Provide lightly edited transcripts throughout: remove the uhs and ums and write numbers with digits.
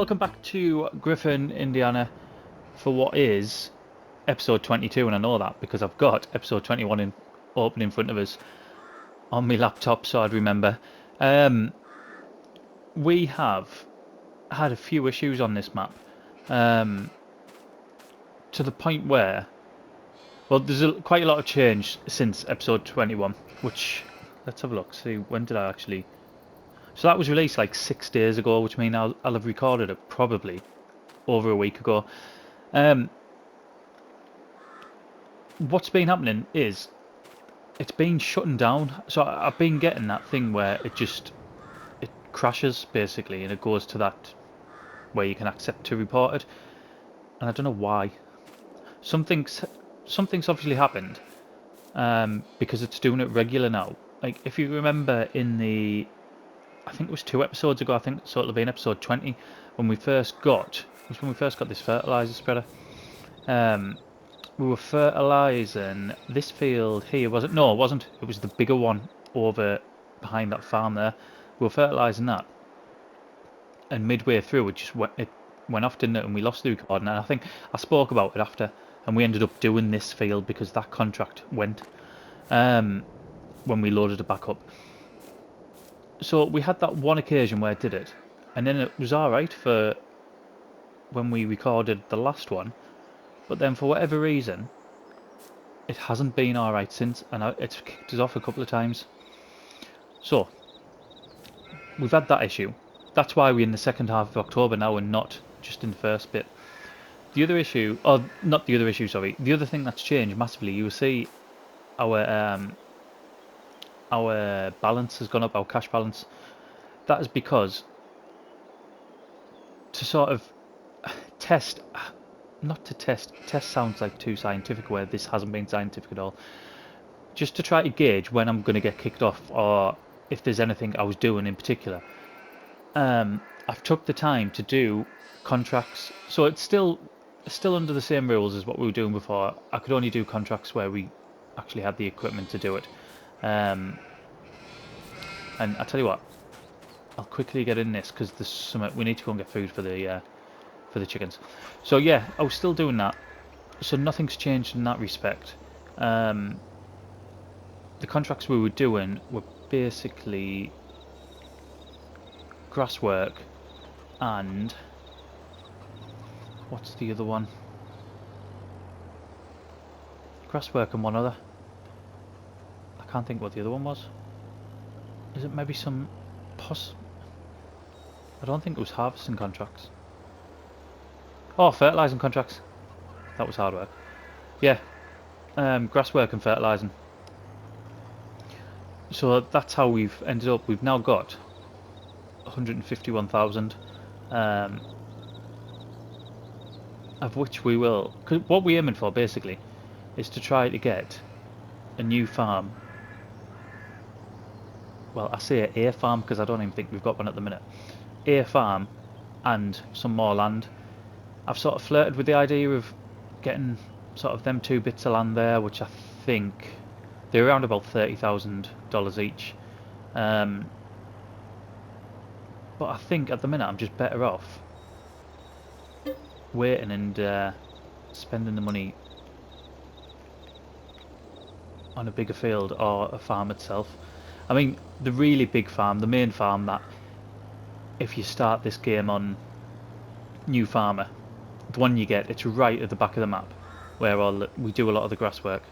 welcome back to Griffin, Indiana, for what is episode 22, and I know that because I've got episode 21 open in front of us on my laptop, so I'd remember. We have had a few issues on this map, to the point where, well, there's quite a lot of change since episode 21, which, let's have a look, see, when did I actually... So that was released like 6 days ago, which means I'll have recorded it probably over a week ago. What's been happening is it's been shutting down. So I've been getting that thing where it crashes basically, and it goes to that where you can accept to report it, and I don't know why. Something's obviously happened, because it's doing it regular now. Like if you remember in the, I think it was 2 episodes ago, I think so it'll be in episode 20, when we first got this fertilizer spreader. We were fertilising this field here, was it? No, it wasn't. It was the bigger one over behind that farm there. We were fertilising that, and midway through it went off, didn't it? And we lost the recording. And I think I spoke about it after, and we ended up doing this field because that contract went when we loaded it back up. So we had that one occasion where it did it, and then it was alright for when we recorded the last one, but then for whatever reason it hasn't been alright since, and it's kicked us off a couple of times. So we've had that issue. That's why we're in the second half of October now and not just in the first bit. The other issue, or not the other issue, sorry, the other thing that's changed massively, you will see our balance has gone up, our cash balance. That is because, to sort of test sounds like too scientific, where this hasn't been scientific at all. Just to try to gauge when I'm going to get kicked off, or if there's anything I was doing in particular. I've took the time to do contracts, so it's still under the same rules as what we were doing before. I could only do contracts where we actually had the equipment to do it. And I tell you what, I'll quickly get in this because there's some. We need to go and get food for the chickens. So yeah, I was still doing that. So nothing's changed in that respect. The contracts we were doing were basically grass work and what's the other one? Grass work and one other. I can't think what the other one was. Is it maybe some I don't think it was harvesting contracts. Oh, fertilising contracts. That was hard work. Yeah, grass work and fertilising. So that's how we've ended up. We've now got 151,000, of which we will. Cause what we're aiming for basically is to try to get a new farm. Well, I say a farm because I don't even think we've got one at the minute. A farm and some more land. I've sort of flirted with the idea of getting sort of them 2 bits of land there, which I think they're around about $30,000 each. But I think at the minute I'm just better off waiting and spending the money on a bigger field or a farm itself. I mean, the really big farm, the main farm that if you start this game on New Farmer, the one you get, it's right at the back of the map where we do a lot of the grass work.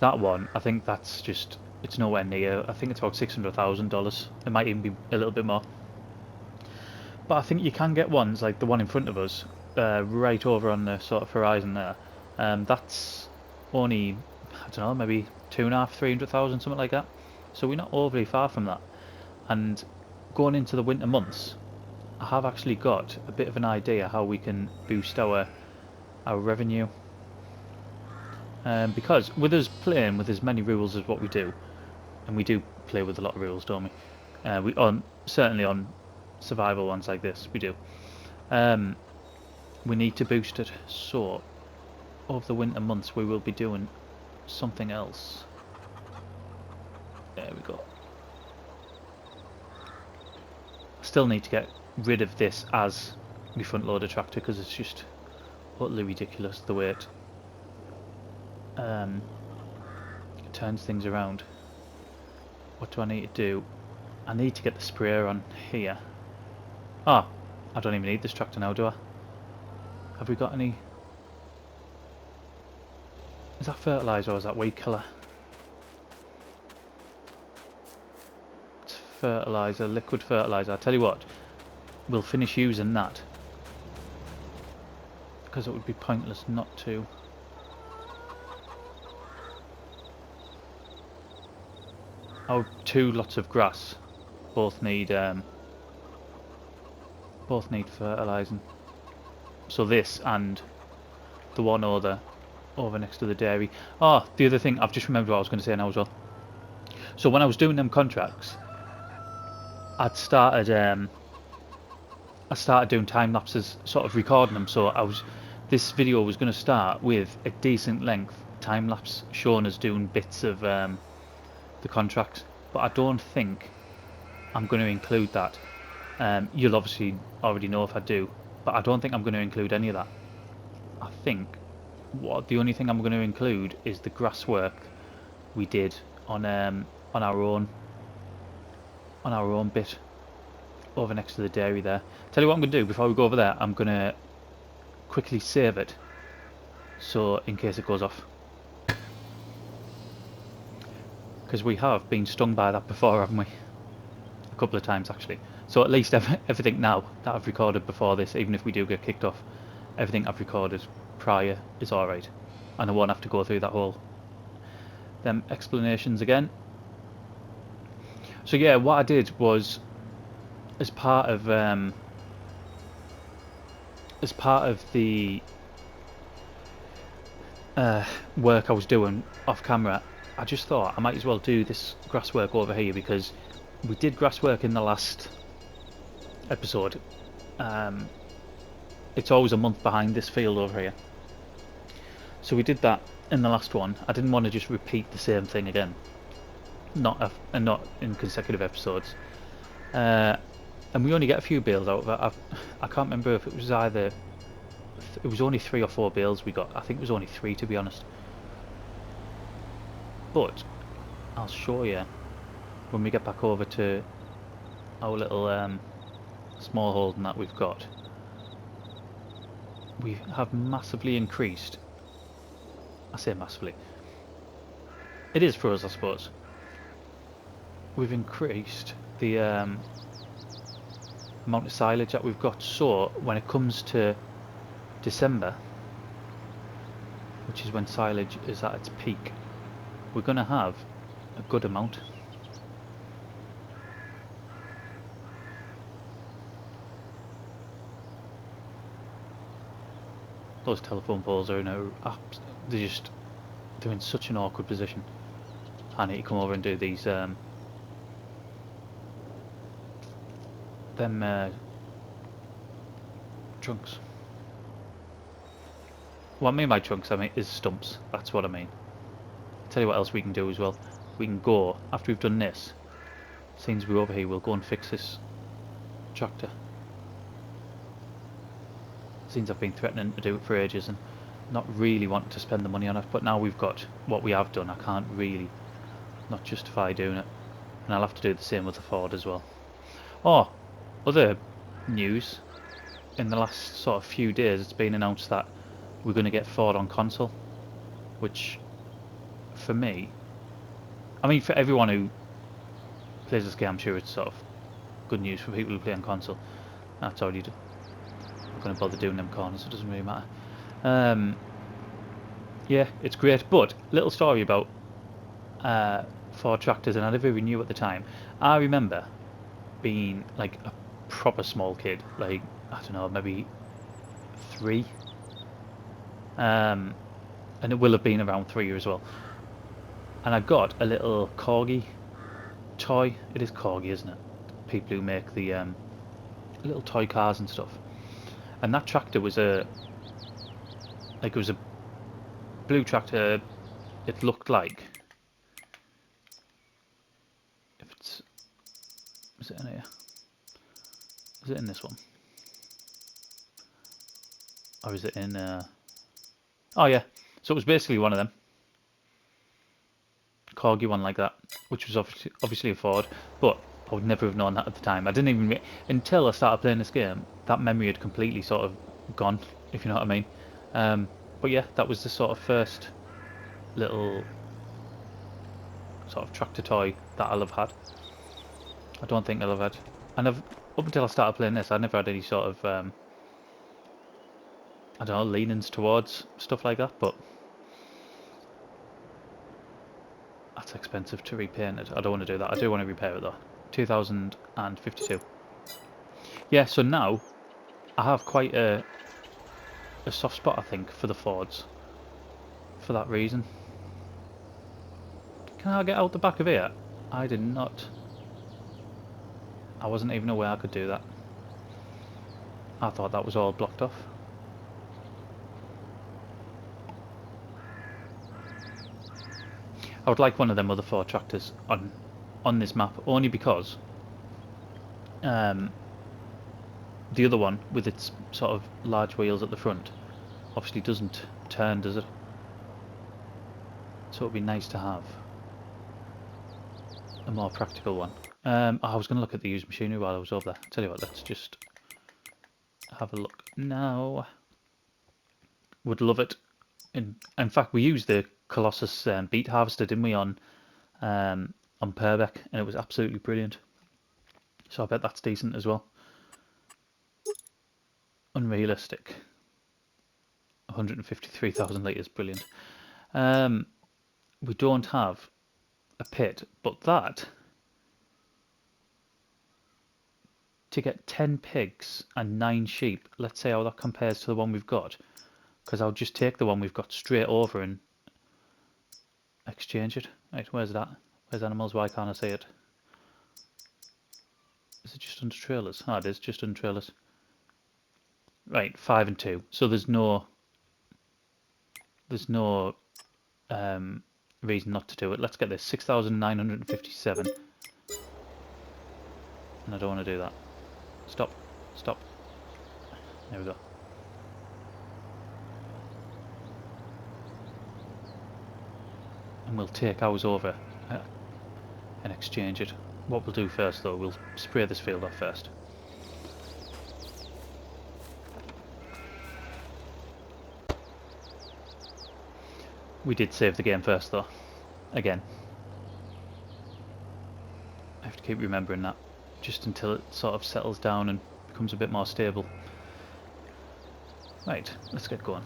That one, I think that's just, it's nowhere near. I think it's about $600,000. It might even be a little bit more. But I think you can get ones like the one in front of us, right over on the sort of horizon there. That's only, I don't know, maybe 250,000, 300,000, something like that. So we're not overly far from that. And going into the winter months, I have actually got a bit of an idea how we can boost our revenue. Because with us playing with as many rules as what we do, and we do play with a lot of rules, don't we? Certainly on survival ones like this, we do. We need to boost it. So over the winter months, we will be doing something else. There we go. Still need to get rid of this as my front loader tractor because it's just utterly ridiculous the way it turns things around. What do I need to do? I need to get the sprayer on here. Ah, I don't even need this tractor now, do I? Have we got any? Is that fertiliser or is that weed killer? It's fertiliser, liquid fertiliser. I tell you what, we'll finish using that because it would be pointless not to. Our 2 lots of grass both need fertilising. So this and the one over next to the dairy. Oh, the other thing, I've just remembered what I was going to say now as well. So when I was doing them contracts, I started doing time lapses, sort of recording them. So this video was going to start with a decent length time lapse showing us doing bits of the contracts, but I don't think I'm going to include that. You'll obviously already know if I do, but I don't think I'm going to include any of that. I think the only thing I'm going to include is the grass work we did on our own bit over next to the dairy there. Tell you what I'm going to do before we go over there. I'm going to quickly save it, so in case it goes off, because we have been stung by that before, haven't we? A couple of times actually. So at least everything now that I've recorded before this, even if we do get kicked off, everything I've recorded prior is alright, and I won't have to go through that whole them explanations again. So yeah, what I did was, as part of the work I was doing off camera, I just thought I might as well do this grass work over here, because we did grass work in the last episode. It's always a month behind this field over here, so we did that in the last one. I didn't want to just repeat the same thing again, not in consecutive episodes, and we only get a few bales out of it. I can't remember if it was it was only 3 or 4 bales we got. I think it was only 3, to be honest, but I'll show you when we get back over to our little small holding that we've got. We have massively increased. I say massively. It is for us, I suppose. We've increased the amount of silage that we've got. So when it comes to December, which is when silage is at its peak, we're going to have a good amount. Those telephone poles are they're in such an awkward position. I need to come over and do these trunks. What I mean by trunks, is stumps. That's what I mean. I'll tell you what else we can do as well. We can go, after we've done this, since we're over here, we'll go and fix this tractor. Since I've been threatening to do it for ages and not really wanting to spend the money on it, but now we've got what we have done, I can't really not justify doing it. And I'll have to do the same with the Ford as well. Oh, other news, in the last sort of few days it's been announced that we're going to get Ford on console, which for me, for everyone who plays this game, I'm sure it's sort of good news. For people who play on console, that's already done. I'm not going to bother doing them corners, so it doesn't really matter. Yeah, it's great. But little story about Ford tractors, and I never even knew at the time. I remember being like a proper small kid, like, I don't know, maybe 3, and it will have been around 3 as well, and I got a little corgi toy. It is corgi, isn't it? People who make the little toy cars and stuff. And that tractor was it was a blue tractor. It looked like, is it in here? Is it in this one? Or is it in... Oh yeah, so it was basically one of them. Corgi one like that, which was obviously a Ford, but I would never have known that at the time. I didn't even... Until I started playing this game, that memory had completely sort of gone, if you know what I mean. But yeah, that was the sort of first little sort of tractor toy that I'll have had. I don't think I'll have had... And up until I started playing this, I never had any sort of... I don't know, leanings towards stuff like that, but... That's expensive to repaint it. I don't want to do that. I do want to repair it though. 2052. Yeah, so now I have quite a soft spot, I think, for the Fords. For that reason. Can I get out the back of here? I did not. I wasn't even aware I could do that. I thought that was all blocked off. I would like one of them other Ford tractors on this map, only because the other one, with its sort of large wheels at the front, obviously doesn't turn, does it? So it would be nice to have a more practical one. I was going to look at the used machinery while I was over there. Tell you what, let's just have a look now. Would love it. In fact, we used the Colossus beet harvester, didn't we, on Purbeck, and it was absolutely brilliant. So I bet that's decent as well. Unrealistic. 153,000 litres, brilliant. We don't have a pit, but that... To get 10 pigs and 9 sheep, let's say how that compares to the one we've got. Because I'll just take the one we've got straight over and exchange it. Right, where's that? Where's animals? Why can't I see it? Is it just under trailers? Ah, it is just under trailers. Right, 5 and 2. So there's no reason not to do it. Let's get this. 6,957. And I don't want to do that. Stop. Stop. There we go. And we'll take ours over and exchange it. What we'll do first though, we'll spray this field off first. We did save the game first though, again. I have to keep remembering that, just until it sort of settles down and becomes a bit more stable. Right, let's get going.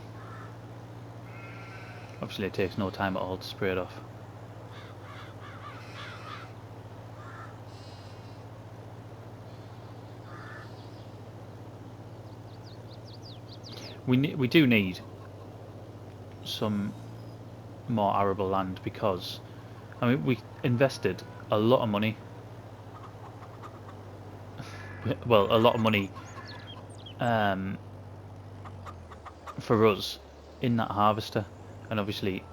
Obviously it takes no time at all to spray it off. We do need some more arable land, because I mean we invested a lot of money. Well, a lot of money for us in that harvester, and obviously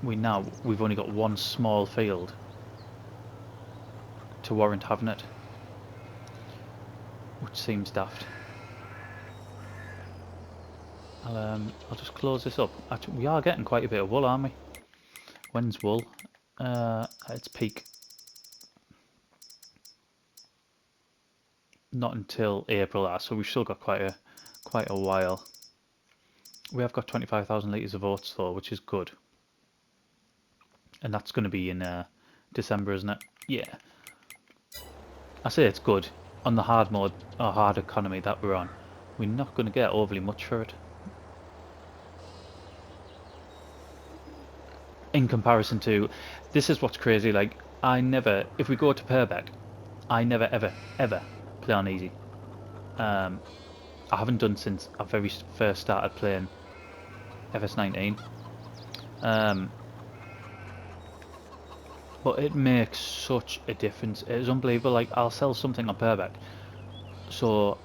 we've only got one small field to warrant having it, which seems daft. I'll just close this up. Actually, we are getting quite a bit of wool, aren't we? When's wool? At its peak. Not until April, so we've still got quite a while. We have got 25,000 litres of oats though, which is good. And that's going to be in December, isn't it? Yeah. I say it's good. On the hard mode, or hard economy that we're on, we're not going to get overly much for it. In comparison to, this is what's crazy, like, if we go to Purbeck, I never ever play on easy. I haven't done since I very first started playing FS19. But it makes such a difference. It is unbelievable. Like, I'll sell something on Purbeck. So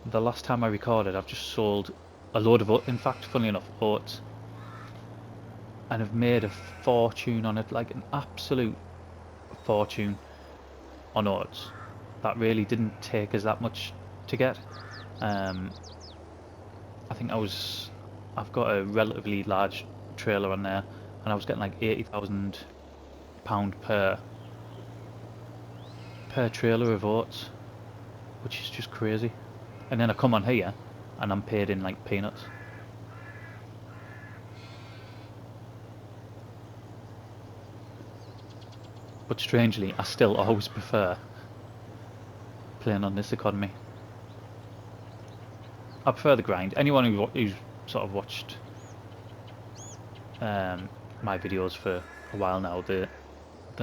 the last time I recorded, I've just sold a load of oats, in fact, funnily enough, oats, and have made a fortune on it, like an absolute fortune on oats. That really didn't take us that much to get. I think I've got a relatively large trailer on there, and I was getting like £80,000 per trailer of oats, which is just crazy. And then I come on here, and I'm paid in like peanuts. But strangely, I still always prefer playing on this economy. I prefer the grind. Anyone who's sort of watched my videos for a while now, they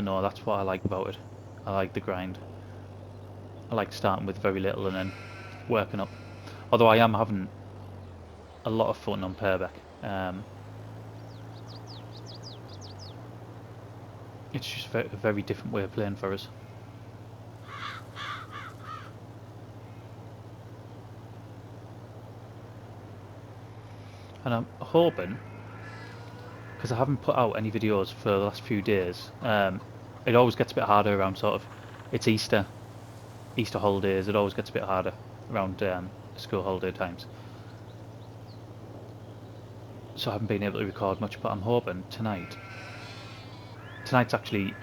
know that's what I like about it. I like the grind. I like starting with very little and then working up. Although I am having a lot of fun on Purbeck. It's just a very different way of playing for us. And I'm hoping, because I haven't put out any videos for the last few days, it always gets a bit harder around sort of, it's Easter holidays, it always gets a bit harder around school holiday times. So I haven't been able to record much, but I'm hoping today is actually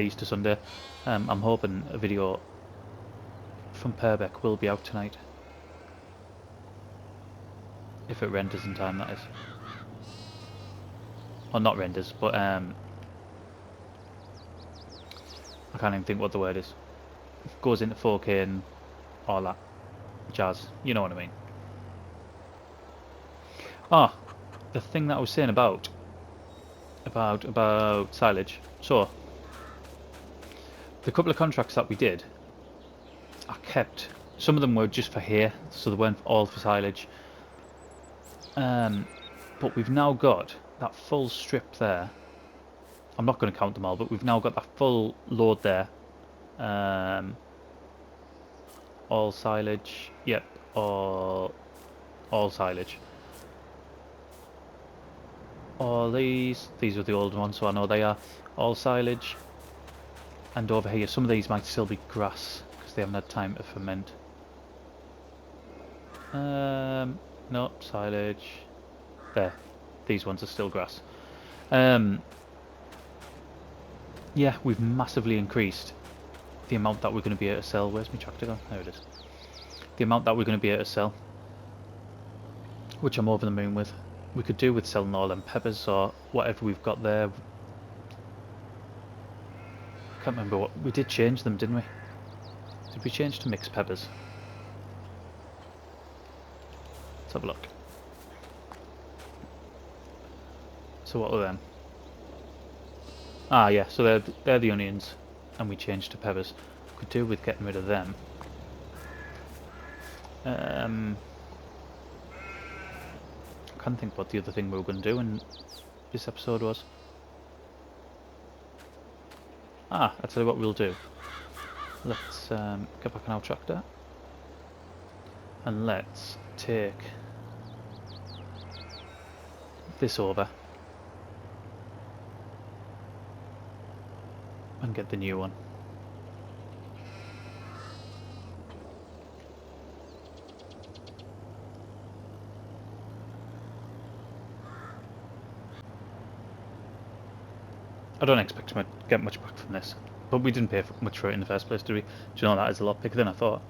Easter Sunday. I'm hoping a video from Purbeck will be out tonight. If it renders in time, that is. Or not renders, but I can't even think what the word is. It goes into 4K and all that jazz. You know what I mean. Ah, the thing that I was saying about silage. So the couple of contracts that we did, I kept. Some of them were just for hay, so they weren't all for silage. But we've now got that full strip there. I'm not going to count them all, but we've now got that full load there. All silage. Yep, all silage. All these are the old ones, so I know they are all silage. And over here, some of these might still be grass because they haven't had time to ferment. No, silage. There, these ones are still grass. Yeah, we've massively increased the amount that we're going to be able to sell. Where's my tractor gone? There it is. The amount that we're going to be able to sell, which I'm over the moon with. We could do with selling all them peppers or whatever we've got there. Can't remember what we did. Change them, didn't we? Did we change to mixed peppers? Let's have a look. So what are them? Ah, yeah. So they're the onions, and we changed to peppers. Could do with getting rid of them. I can't think what the other thing we were going to do in this episode was. Ah, I'll tell you what we'll do. Let's get back on our tractor. And let's take this over. And get the new one. I don't expect to get much back from this, but we didn't pay much for it in the first place, did we? Do you know that is a lot bigger than I thought?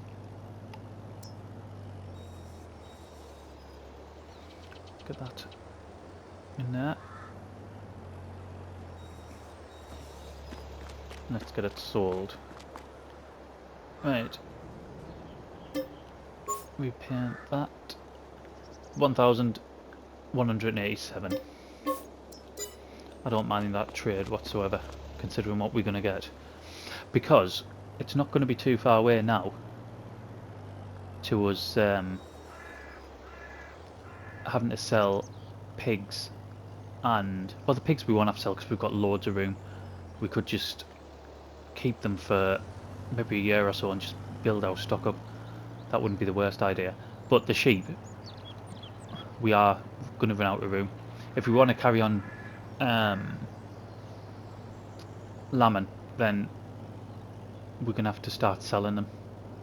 Get that in there. Let's get it sold. Right. We paint that 1,187. I don't mind that trade whatsoever, considering what we're going to get, because it's not going to be too far away now to us having to sell pigs. And well, the pigs we won't have to sell because we've got loads of room. We could just keep them for maybe a year or so and just build our stock up. That wouldn't be the worst idea. But the sheep, we are going to run out of room. If we want to carry on lambing, then we're going to have to start selling them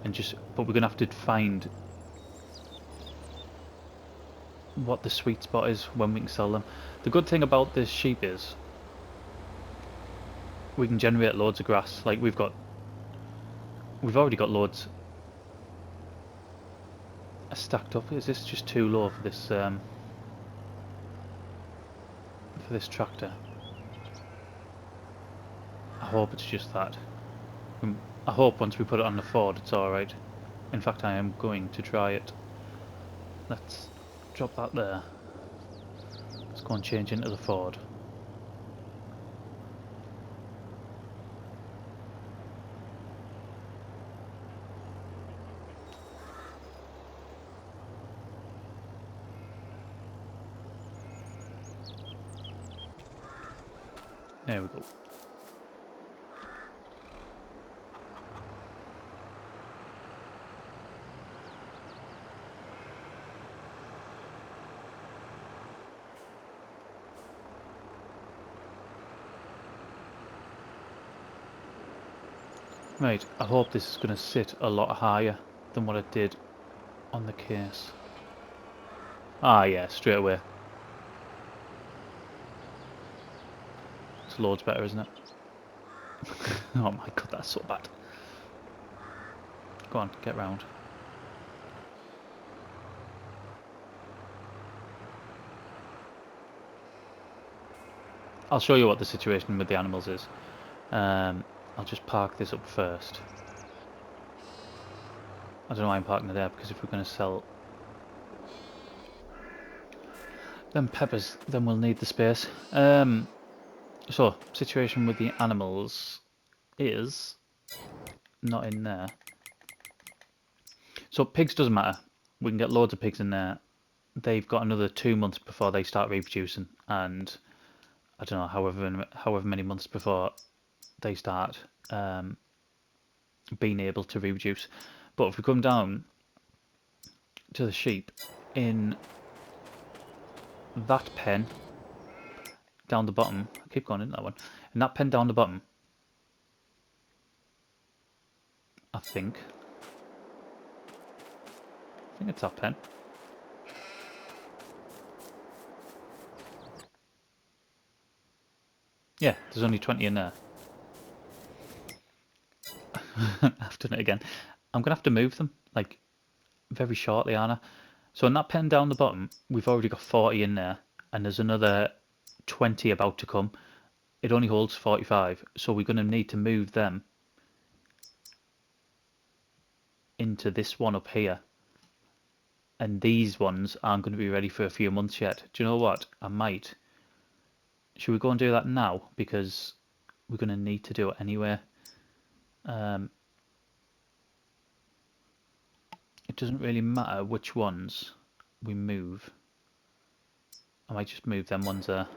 and but we're gonna have to find what the sweet spot is when we can sell them. The good thing about this sheep is we can generate loads of grass. Like we've already got loads stacked up. Is this just too low for this tractor? I hope it's just that. I hope once we put it on the Ford it's alright. In fact, I am going to try it. Let's drop that there. Let's go and change into the Ford. There we go. Right, I hope this is going to sit a lot higher than what it did on the case. Ah yeah, straight away. It's loads better, isn't it? Oh my god, that's so bad. Go on, get round. I'll show you what the situation with the animals is. I'll just park this up first. I don't know why I'm parking it there, because if we're going to sell them peppers, then we'll need the space. So, situation with the animals is not in there. So pigs doesn't matter. We can get loads of pigs in there. They've got another 2 months before they start reproducing, and I don't know, however many months before they start being able to reproduce. But if we come down to the sheep in that pen down the bottom, I keep going into that one, in that pen down the bottom, I think it's that pen. Yeah, there's only 20 in there. I've done it again. I'm going to have to move them, like, very shortly, aren't I? So in that pen down the bottom, we've already got 40 in there, and there's another 20 about to come. It only holds 45, so we're going to need to move them into this one up here. And these ones aren't going to be ready for a few months yet. Do you know what? I might. Should we go and do that now? Because we're going to need to do it anyway. It doesn't really matter which ones we move. I might just move them ones there.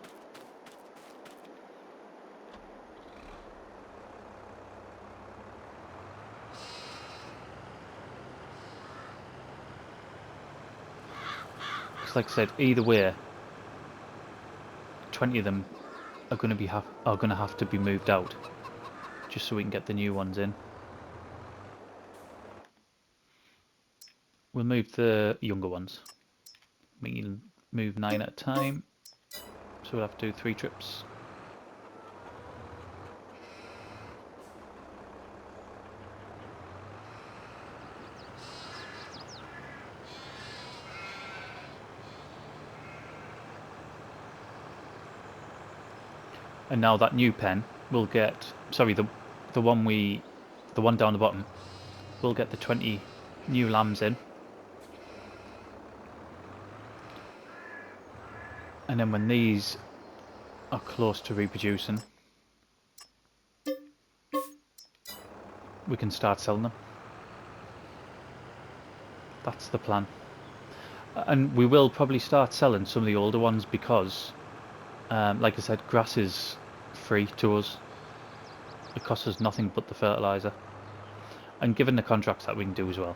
Because like I said, either way, 20 of them are going to have to be moved out, just so we can get the new ones in. We'll move the younger ones. We can move 9 at a time, so we'll have to do 3 trips. And now that new pen will get, sorry, the one down the bottom, we'll get the 20 new lambs in. And then when these are close to reproducing, we can start selling them. That's the plan. And we will probably start selling some of the older ones because, like I said, grass is free to us. It costs us nothing but the fertiliser. And given the contracts that we can do as well,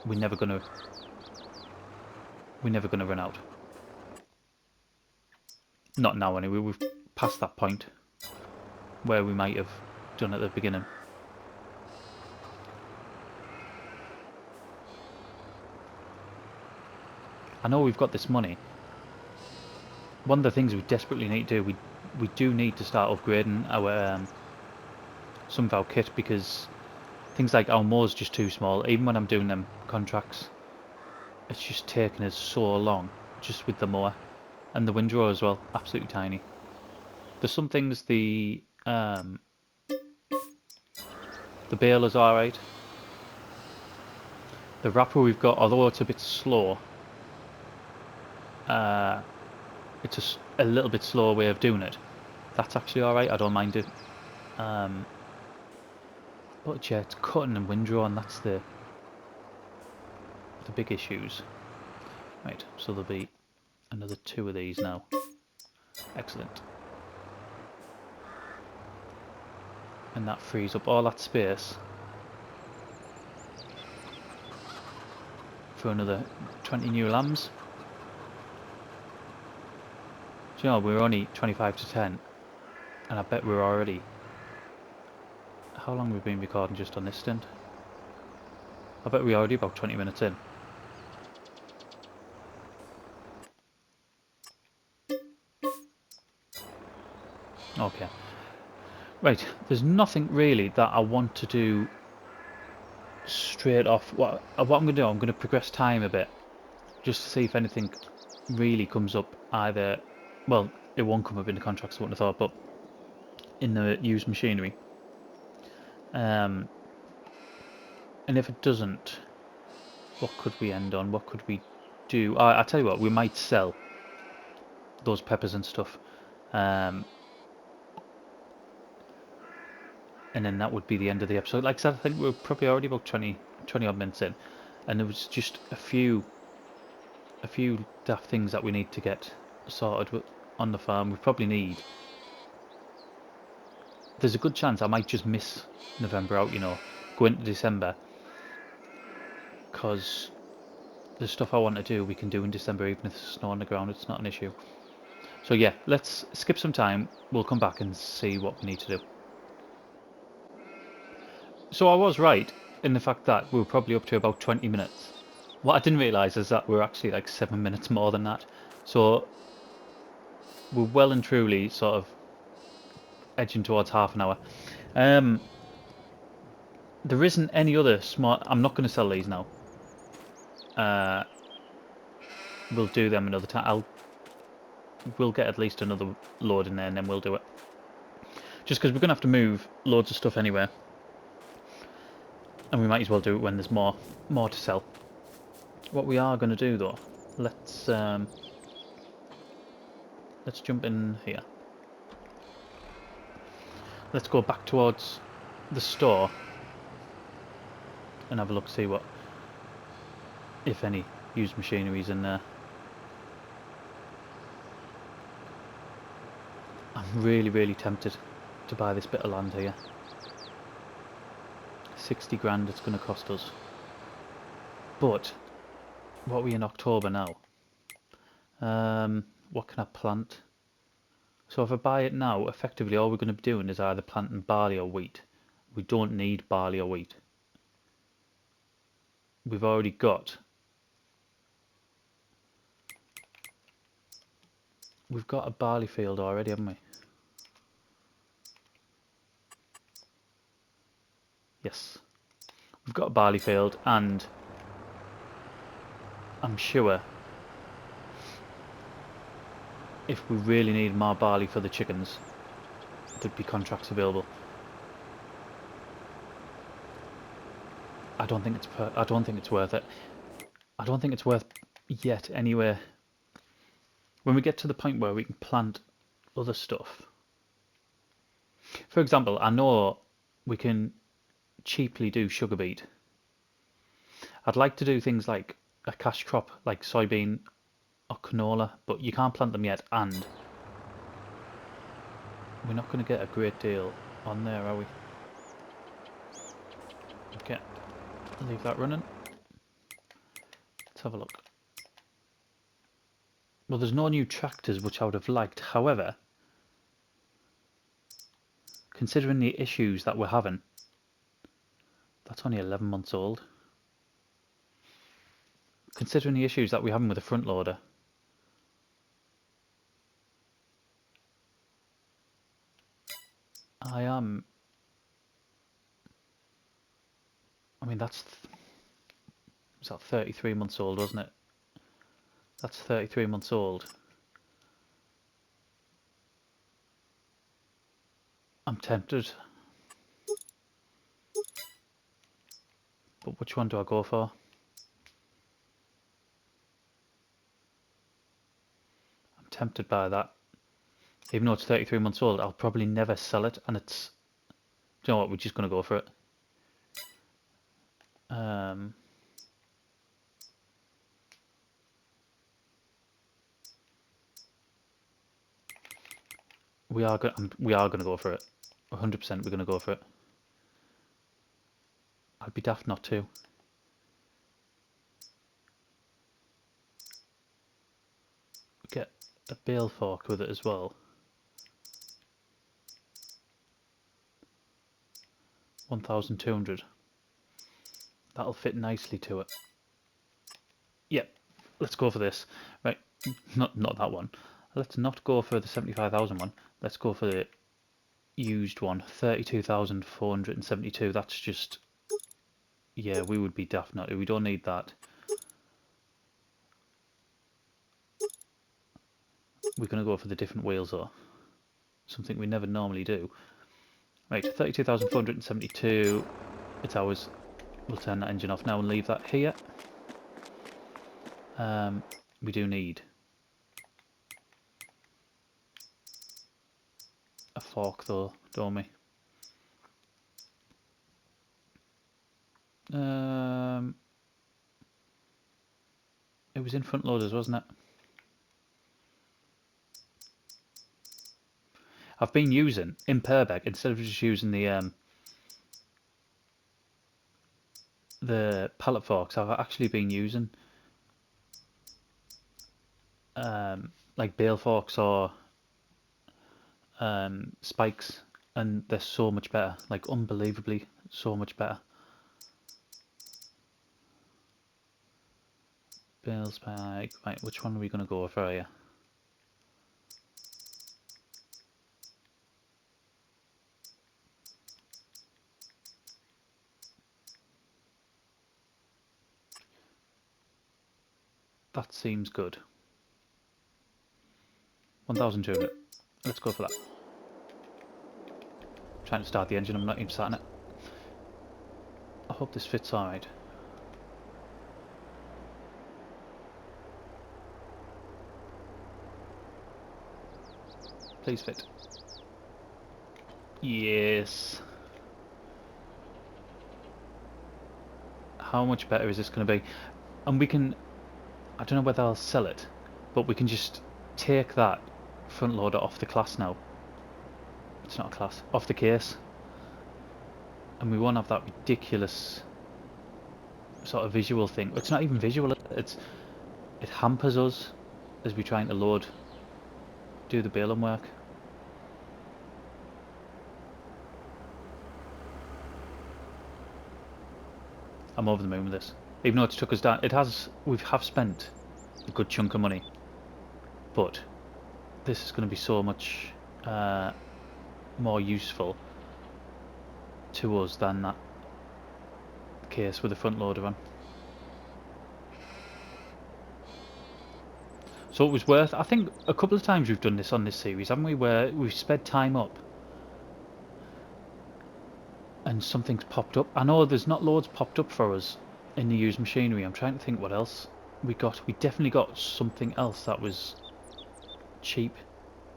we're never gonna run out. Not now anyway, we've passed that point where we might have done at the beginning. I know we've got this money. One of the things we desperately need to do, we do need to start upgrading our some of our kit, because things like our mower's just too small. Even when I'm doing them contracts, it's just taking us so long, just with the mower. And the windrow as well, absolutely tiny. There's some things, the baler's alright. The wrapper we've got, although it's a bit slow, it's a little bit slower way of doing it. That's actually alright, I don't mind it. But yeah, it's cutting and windrow, and that's the big issues. Right, so there'll be another 2 of these now. Excellent. And that frees up all that space for another 20 new lambs. Do you know, we're only 25 to 10, and I bet we're already... How long have we been recording just on this stint? I bet we're already about 20 minutes in. Okay. Right, there's nothing really that I want to do straight off. What I'm going to do, I'm going to progress time a bit, just to see if anything really comes up. Either, well, it won't come up in the contracts, I wouldn't have thought, but in the used machinery. And if it doesn't, what could we end on? What could we do? I'll tell you what, we might sell those peppers and stuff. And then that would be the end of the episode. Like I said, I think we're probably already about 20 odd minutes in, and there was just a few daft things that we need to get sorted on the farm. We probably need... There's a good chance I might just miss November out, you know, go into December, because the stuff I want to do we can do in December even if there's snow on the ground. It's not an issue. So yeah, let's skip some time. We'll come back and see what we need to do. So I was right in the fact that we were probably up to about 20 minutes. What I didn't realise is that we're actually like 7 minutes more than that. So we're well and truly sort of edging towards half an hour. There isn't any other smart... I'm not going to sell these now. We'll do them another time. We'll get at least another load in there, and then we'll do it. Just because we're going to have to move loads of stuff anyway. And we might as well do it when there's more to sell. What we are going to do though, let's jump in here. Let's go back towards the store and have a look, see what, if any, used machinery's in there. I'm really tempted to buy this bit of land here. 60 grand it's going to cost us. But what are we in October now? What can I plant? So if I buy it now, effectively all we're going to be doing is either planting barley or wheat. We don't need barley or wheat. We've already got... We've got a barley field already, haven't we? Yes. We've got a barley field, and I'm sure if we really need more barley for the chickens, there'd be contracts available. I don't think it's worth it. I don't think it's worth yet anyway. When we get to the point where we can plant other stuff. For example, I know we can cheaply do sugar beet. I'd like to do things like a cash crop, like soybean or canola, but you can't plant them yet, and we're not going to get a great deal on there, are we? Okay, leave that running. Let's have a look. Well, there's no new tractors, which I would have liked. However, considering the issues that we're having, that's only 11 months old. considering the issues that we're having with the front loader. I mean, was that 33 months old, wasn't it? That's 33 months old. I'm tempted. But which one do I go for? I'm tempted by that. Even though it's 33 months old, I'll probably never sell it, and it's... Do you know what, we're just going to go for it. We are going to go for it. 100% we're going to go for it. I'd be daft not to. Get a bale fork with it as well. 1,200. That'll fit nicely to it. Yep, let's go for this. Right, not that one. Let's not go for the 75,000 one. Let's go for the used one. 32,472. That's just... Yeah, we would be daft not to. We don't need that. We're going to go for the different wheels though. Something we never normally do. Right, 32,472. It's ours. We'll turn that engine off now and leave that here. We do need a fork though, don't we? It was in front loaders, wasn't it? I've been using, in Purbeck, instead of just using the pallet forks, I've actually been using like bale forks or spikes, and they're so much better, like unbelievably so much better. Bale spike, right, which one are we going to go for here? That seems good. 1,200. Let's go for that. Trying to start the engine, I'm not even starting it. I hope this fits alright. Please fit. Yes. How much better is this going to be? And we can... I don't know whether I'll sell it, but we can just take that front loader off the class now. It's not a class. Off the case. And we won't have that ridiculous sort of visual thing. It's not even visual. It hampers us as we're trying to do the baling work. I'm over the moon with this. Even though it's took us down, we have spent a good chunk of money, but this is going to be so much more useful to us than that case with the front loader on. So it was worth, I think a couple of times we've done this on this series, haven't we, where we've sped time up and something's popped up. I know there's not loads popped up for us in the used machinery. I'm trying to think what else we got. We definitely got something else that was cheap.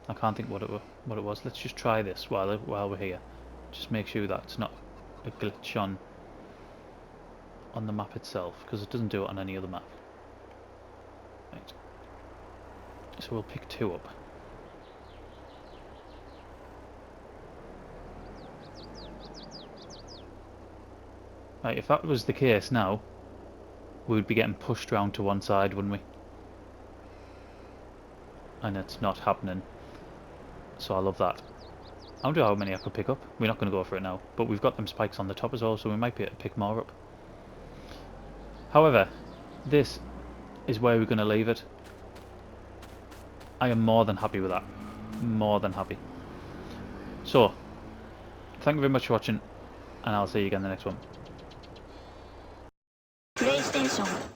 I can't think what it was. Let's just try this while we're here. Just make sure that it's not a glitch on the map itself, because it doesn't do it on any other map. Right. So we'll pick 2 up. Right, if that was the case now, we would be getting pushed round to one side, wouldn't we? And it's not happening. So I love that. I wonder how many I could pick up. We're not going to go for it now, but we've got them spikes on the top as well, so we might be able to pick more up. However, this is where we're going to leave it. I am more than happy with that. More than happy. So, thank you very much for watching, and I'll see you again in the next one. PlayStation